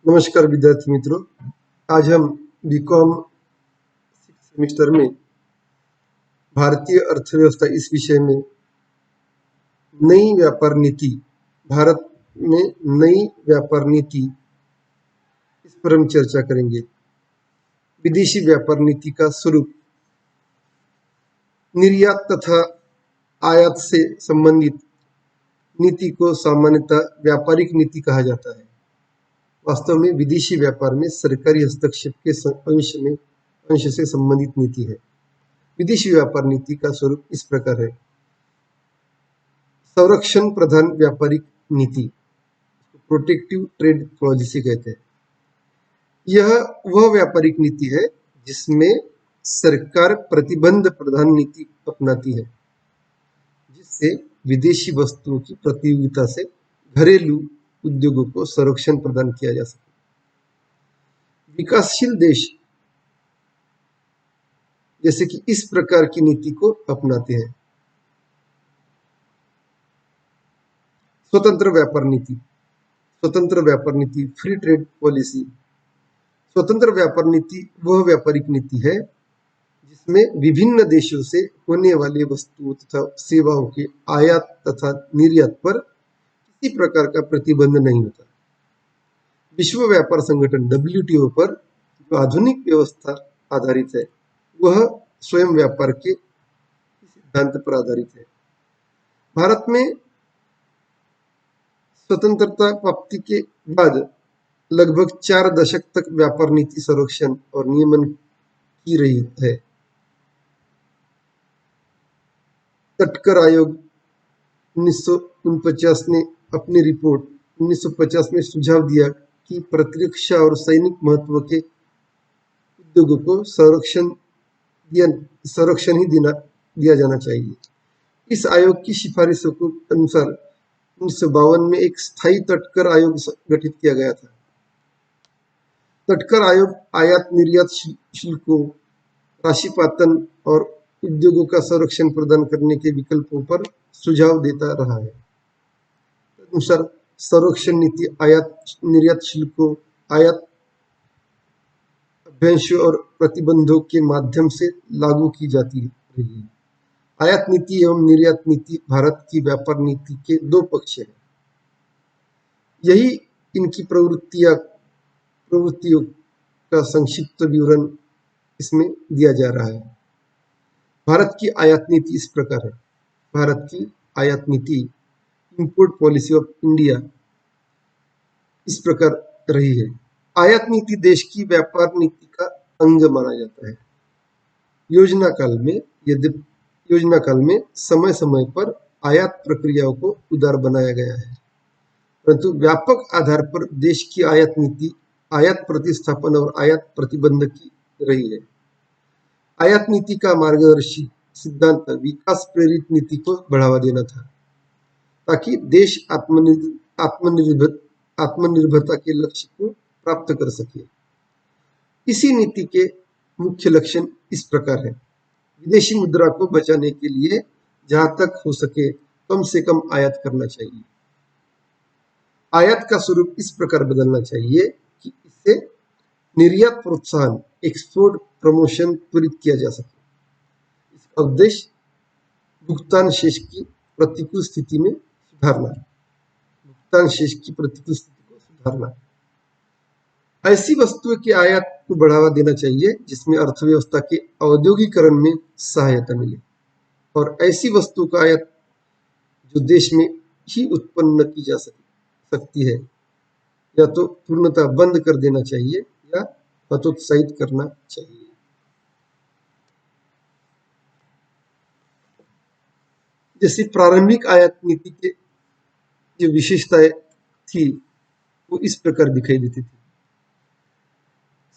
नमस्कार विद्यार्थी मित्रों। आज हम बीकॉम सेमेस्टर में भारतीय अर्थव्यवस्था इस विषय में नई व्यापार नीति, भारत में नई व्यापार नीति, इस पर हम चर्चा करेंगे। विदेशी व्यापार नीति का स्वरूप, निर्यात तथा आयात से संबंधित नीति को सामान्यतः व्यापारिक नीति कहा जाता है। वास्तव में विदेशी व्यापार में सरकारी हस्तक्षेप के अंश से संबंधित नीति है। विदेशी व्यापार नीति का स्वरूप इस प्रकार है। संरक्षण प्रधान व्यापारिक नीति, प्रोटेक्टिव ट्रेड पॉलिसी कहते हैं। यह वह व्यापारिक नीति है जिसमें सरकार प्रतिबंध प्रधान नीति अपनाती है, जिससे विदेशी वस्तुओं की प्रतियोगिता से घरेलू उद्योगों को संरक्षण प्रदान किया जा सके। विकासशील देश जैसे कि इस प्रकार की नीति को अपनाते हैं। स्वतंत्र व्यापार नीति, स्वतंत्र व्यापार नीति, फ्री ट्रेड पॉलिसी। स्वतंत्र व्यापार नीति वह व्यापारिक नीति है जिसमें विभिन्न देशों से होने वाली वस्तुओं तथा सेवाओं के आयात तथा निर्यात पर किसी प्रकार का प्रतिबंध नहीं होता। विश्व व्यापार संगठन WTO पर जो आधुनिक व्यवस्था आधारित है, वह स्वयं व्यापार के सिद्धांत पर आधारित है। भारत में स्वतंत्रता प्राप्ति के बाद लगभग 4 दशक तक व्यापार नीति संरक्षण और नियमन की रही है। तटकर आयोग 1949 ने अपनी रिपोर्ट 1950 में सुझाव दिया कि प्रतिरक्षा और सैनिक महत्व के उद्योगों को संरक्षण ही दिया जाना चाहिए। इस आयोग की सिफारिशों के अनुसार 1952 में एक स्थायी तटकर आयोग गठित किया गया था। तटकर आयोग आयात निर्यात शुल्कों, राशिपातन और उद्योगों का संरक्षण प्रदान करने के विकल्पों पर सुझाव देता रहा है। अनुसार संरक्षण नीति आयात निर्यात शुल्कों, आयात अभ्यंशों और प्रतिबंधों के माध्यम से लागू की जाती रही है। आयात नीति एवं निर्यात नीति भारत की व्यापार नीति के दो पक्ष हैं। यही इनकी प्रवृत्तियों का संक्षिप्त विवरण इसमें दिया जा रहा है। भारत की आयात नीति इस प्रकार है। भारत की आयात नीति, इंपोर्ट पॉलिसी ऑफ इंडिया, इस प्रकार रही है। आयात नीति देश की व्यापार नीति का अंग माना जाता है। योजना काल में समय समय पर आयात प्रक्रियाओं को उदार बनाया गया है, परंतु व्यापक आधार पर देश की आयात नीति आयात प्रतिस्थापन और आयात प्रतिबंध की रही है। आयात नीति का मार्गदर्शी सिद्धांत विकास प्रेरित नीति को बढ़ावा देना था, ताकि देश आत्मनिर्भरता के लक्ष्य को प्राप्त कर सके। इसी नीति के मुख्य लक्षण इस प्रकार है। विदेशी मुद्रा को बचाने के लिए जहां तक हो सके कम से कम आयात करना चाहिए। आयात का स्वरूप इस प्रकार बदलना चाहिए कि इससे निर्यात प्रोत्साहन, एक्सपोर्ट प्रमोशन त्वरित किया जा सके। इसका उद्देश्य भुगतान शेष की प्रतिकूल स्थिति में सुधारना, भुगतान शेष की प्रतिकूल स्थिति को सुधारना। ऐसी वस्तुओं के आयात को बढ़ावा देना चाहिए जिसमें अर्थव्यवस्था के औद्योगिकरण में सहायता मिले, और ऐसी वस्तुओं का आयात जो देश में ही उत्पन्न की जा सकती है या तो पूर्णतः बंद कर देना चाहिए या हतोत्साहित करना चाहिए। जैसे प्रारंभिक आयात नीति के जो विशेषताएं थी वो इस प्रकार दिखाई देती थी।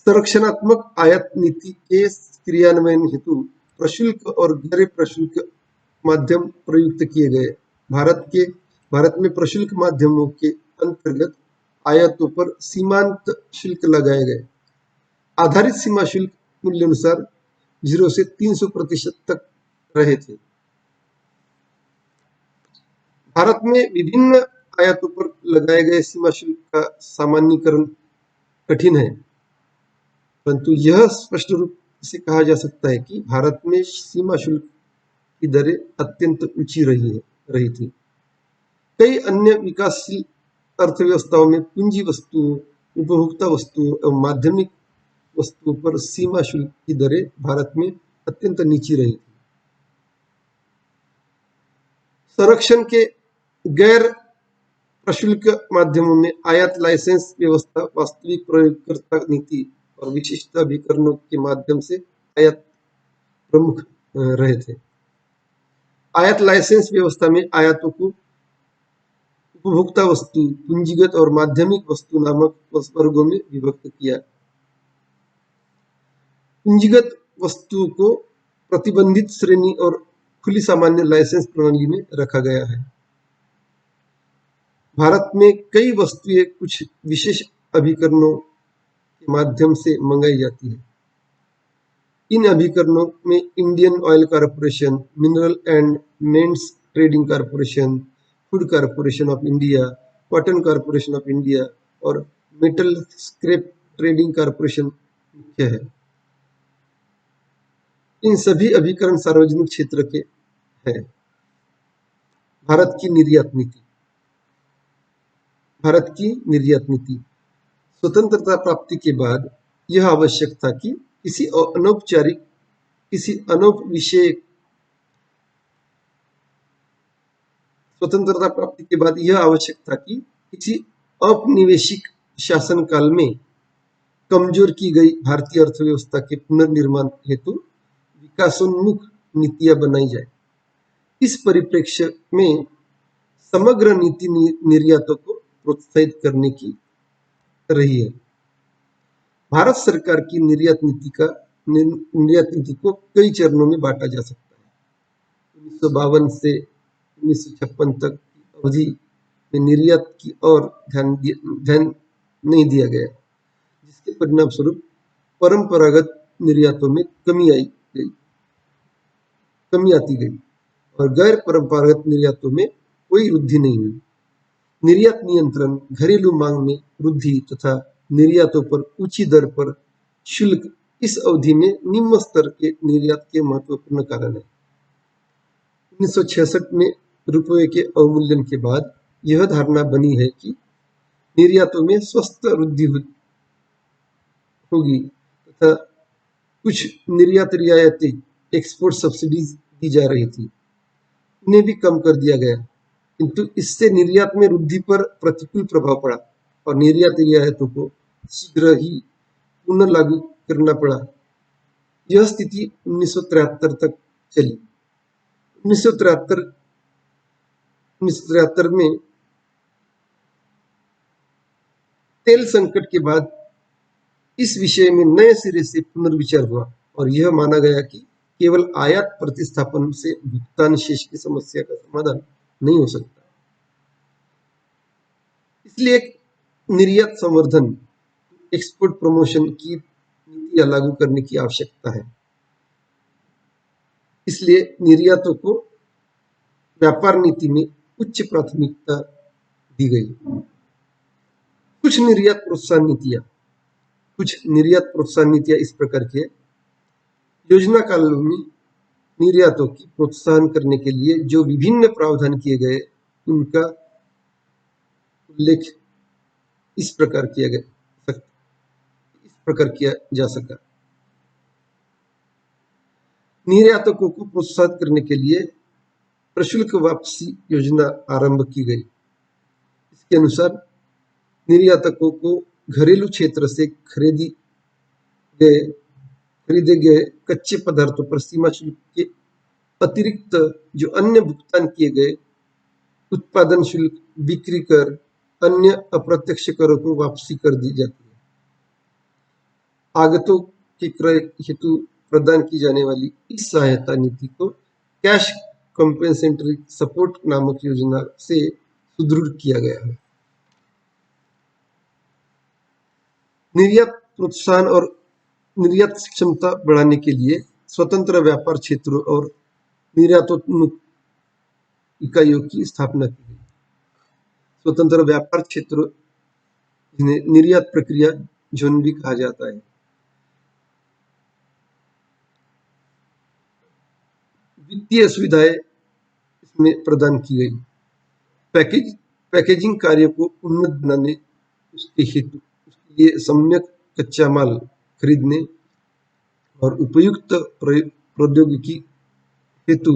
संरक्षणात्मक आयात नीति के क्रियान्वयन हेतु प्रशुल्क और गैर प्रशुल्क माध्यम प्रयुक्त किए गए। भारत में प्रशुल्क माध्यमों के अंतर्गत आयातों पर सीमांत शुल्क लगाए गए। आधारित सीमा शुल्क मूल्य अनुसार 0 से 300% तक रहे थे। भारत में विभिन्न आयातों पर लगाए गए सीमा शुल्क का सामान्यीकरण कठिन है, परंतु यह स्पष्ट रूप से कहा जा सकता है कि भारत में सीमा शुल्क की दरें अत्यंत ऊंची रही थी। कई अन्य विकासशील अर्थव्यवस्थाओं में पूंजी वस्तुओं, उपभोक्ता वस्तुओं एवं माध्यमिक वस्तुओं पर सीमा शुल्क की दरें भारत में अत्यंत नीची रही थी। संरक्षण के गैर प्रशुल्क माध्यमों में आयात लाइसेंस व्यवस्था, वास्तविक प्रयोगकर्ता नीति और विशिष्ट अभिकरणों के माध्यम से आयात प्रमुख रहे थे। आयात लाइसेंस व्यवस्था में आयातों को उपभोक्ता वस्तु, पूंजीगत और माध्यमिक वस्तु नामक वर्गों में विभक्त किया। पूंजीगत वस्तुओं को प्रतिबंधित श्रेणी और खुली सामान्य लाइसेंस प्रणाली में रखा गया है। भारत में कई वस्तुएं कुछ विशेष अभिकरणों के माध्यम से मंगाई जाती है। इन अभिकरणों में Indian Oil Corporation, Mineral and Metals Trading Corporation, Food Corporation of India, Cotton Corporation of India और मेटल स्क्रैप ट्रेडिंग कॉरपोरेशन मुख्य है। इन सभी अभिकरण सार्वजनिक क्षेत्र के हैं। भारत की निर्यात नीति। भारत की निर्यात नीति स्वतंत्रता प्राप्ति के बाद यह आवश्यक था कि किसी अनौपचारिक, किसी अनौपविषयक स्वतंत्रता प्राप्ति के बाद यह आवश्यक था कि किसी औपनिवेशिक शासनकाल में कमजोर की गई भारतीय अर्थव्यवस्था के पुनर्निर्माण हेतु विकासोन्मुख नीतियां बनाई जाए। इस परिप्रेक्ष्य में समग्र नीति निर्यातों को प्रोत्साहित करने की रही है। भारत सरकार की निर्यात नीति को कई चरणों में बांटा जा सकता है। 1952 से 1956 तक की अवधि में निर्यात की ओर ध्यान नहीं दिया गया, जिसके परिणाम स्वरूप परंपरागत निर्यातों में कमी आती गई और गैर परंपरागत निर्यातों में कोई वृद्धि नहीं हुई। निर्यात नियंत्रण, घरेलू मांग में वृद्धि तथा निर्यातों पर ऊंची दर पर शुल्क इस अवधि में निम्न स्तर के निर्यात के महत्वपूर्ण कारण है। 1966 में रुपये के अवमूल्यन के बाद यह धारणा बनी है कि निर्यातों में स्वस्थ वृद्धि होगी तथा कुछ निर्यात रियायतें, एक्सपोर्ट सब्सिडीज दी जा रही थी, उन्हें भी कम कर दिया गया, किंतु इससे निर्यात में वृद्धि पर प्रतिकूल प्रभाव पड़ा और निर्यात रियायतों को शीघ्र ही पुनः लागू करना पड़ा। यह स्थिति 1973 तक चली। 1973 में तेल संकट के बाद इस विषय में नए सिरे से पुनर्विचार हुआ और यह माना गया कि केवल आयात प्रतिस्थापन से भुगतान शेष की समस्या का समाधान नहीं हो सकता। इसलिए निर्यात संवर्धन, एक्सपोर्ट प्रमोशन की नीतियां लागू करने की आवश्यकता है। इसलिए निर्यातों को व्यापार नीति में उच्च प्राथमिकता दी गई। कुछ निर्यात प्रोत्साहन नीतियां इस प्रकार की है। योजना काल में निर्यातों की प्रोत्साहन करने के लिए जो विभिन्न प्रावधान किए गए, उनका उल्लेख इस प्रकार किया जा सका। निर्यातकों को प्रोत्साहित करने के लिए प्रशुल्क वापसी योजना आरंभ की गई। इसके अनुसार निर्यातकों को घरेलू क्षेत्र से खरीदे गए कच्चे पदार्थों पर सीमा शुल्क के अतिरिक्त जो अन्य भुगतान किए गए उत्पादन शुल्क, बिक्री कर, अन्य अप्रत्यक्ष करों को वापसी कर दी जाती है। आगतों के क्रय हेतु प्रदान की जाने वाली इस सहायता नीति को कैश कंपेंसेटरी सपोर्ट नामक योजना से सुदृढ़ किया गया है। निर्यात प्रोत्साहन और निर्यात क्षमता बढ़ाने के लिए स्वतंत्र व्यापार क्षेत्रों और निर्यातोन्मुख इकाइयों की स्थापना की गई। स्वतंत्र व्यापार क्षेत्रों निर्यात प्रक्रिया जोन भी कहा जाता है। वित्तीय सुविधाएं इसमें प्रदान की गई। पैकेजिंग कार्य को उन्नत बनाने उसके हेतु उसके लिए सम्यक कच्चा माल खरीदने और उपयुक्त प्रौद्योगिकी हेतु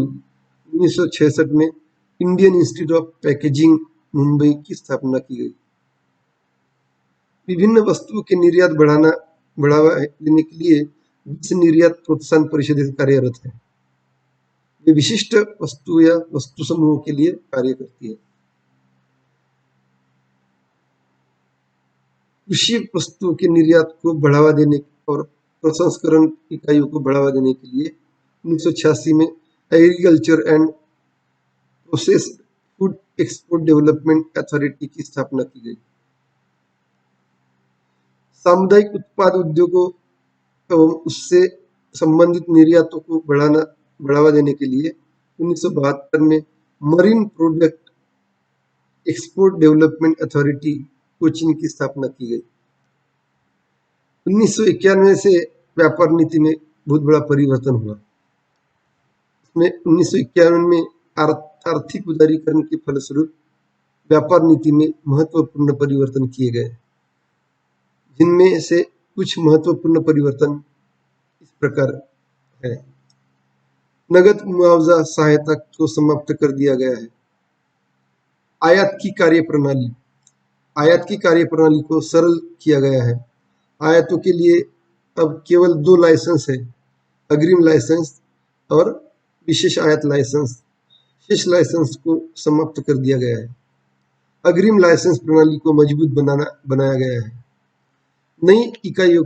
1966 में Indian institute of packaging Mumbai की स्थापना की गई। विभिन्न वस्तुओं के निर्यात बढ़ावा देने के लिए विश्व निर्यात प्रोत्साहन परिषद कार्यरत है। ये विशिष्ट वस्तु या वस्तु समूहों के लिए कार्य करती है। कृषि वस्तुओं के निर्यात को बढ़ावा देने और प्रसंस्करण इकाइयों को बढ़ावा देने के लिए 1986 में agriculture and processed food export development authority की स्थापना की गई। सामुदायिक उत्पाद उद्योगों एवं उससे संबंधित निर्यातों को बढ़ावा देने के लिए 1972 में marine product export development authority Cochin की स्थापना की गई। 1991 से व्यापार नीति में बहुत बड़ा परिवर्तन हुआ। इसमें 1991 में आर्थिक उदारीकरण के फलस्वरूप व्यापार नीति में महत्वपूर्ण परिवर्तन किए गए, जिनमें से कुछ महत्वपूर्ण परिवर्तन इस प्रकार है। नगद मुआवजा सहायता को समाप्त कर दिया गया है। आयात की कार्यप्रणाली को सरल किया गया है। आयातों के लिए अब केवल 2 लाइसेंस है, अग्रिम लाइसेंस और विशेष आयात लाइसेंस। शेष लाइसेंस को समाप्त कर दिया गया है। अग्रिम लाइसेंस प्रणाली को मजबूत बनाया गया है। नई इकाइयों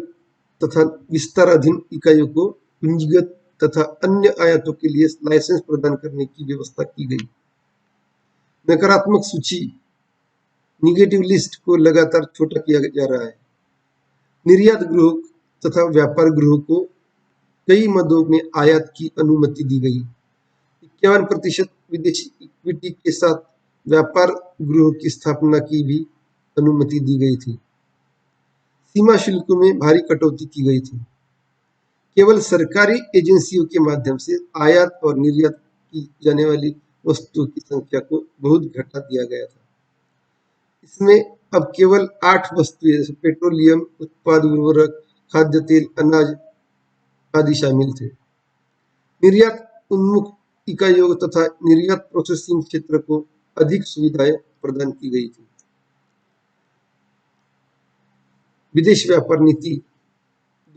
तथा विस्ताराधीन इकाइयों को पूंजीगत तथा अन्य आयातों के लिए लाइसेंस प्रदान करने की व्यवस्था की गई। नकारात्मक सूची निगेटिव लिस्ट को लगातार छोटा किया जा रहा है। निर्यात गृहों तथा व्यापार गृहों को कई मदों में आयात की अनुमति दी गई। 51% विदेशी इक्विटी के साथ व्यापार गृहों की स्थापना की भी अनुमति दी गई थी। सीमा शुल्कों में भारी कटौती की गई थी। केवल सरकारी एजेंसियों के माध्यम से आयात और निर्यात की जाने वाली वस्तुओं की संख्या को बहुत घटा दिया गया था। इसमें अब केवल 8 वस्तुएं जैसे पेट्रोलियम उत्पाद, उर्वरक, खाद्य तेल, अनाज आदि शामिल थे। निर्यात उन्मुख इकाइयों तथा निर्यात प्रोसेसिंग क्षेत्र को अधिक सुविधाएं प्रदान की गई थी। विदेश व्यापार नीति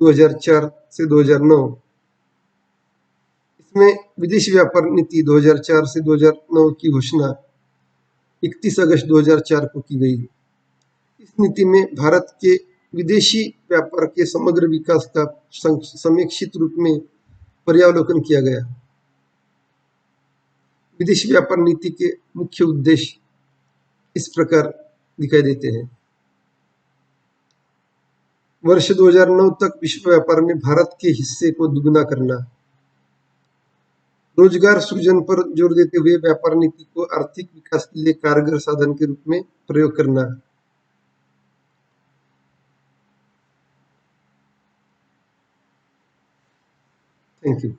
2004 से 2009। इसमें विदेश व्यापार नीति 2004 से 2009 की घोषणा 31 अगस्त 2004 को की गई। इस नीति में भारत के विदेशी व्यापार के समग्र विकास का समीक्षित रूप में पर्यावलोकन किया गया। विदेशी व्यापार नीति के मुख्य उद्देश्य इस प्रकार दिखाई देते हैं। वर्ष 2009 तक विश्व व्यापार में भारत के हिस्से को दुगना करना, रोजगार सृजन पर जोर देते हुए व्यापार नीति को आर्थिक विकास के लिए कारगर साधन के रूप में प्रयोग करना। Thank you.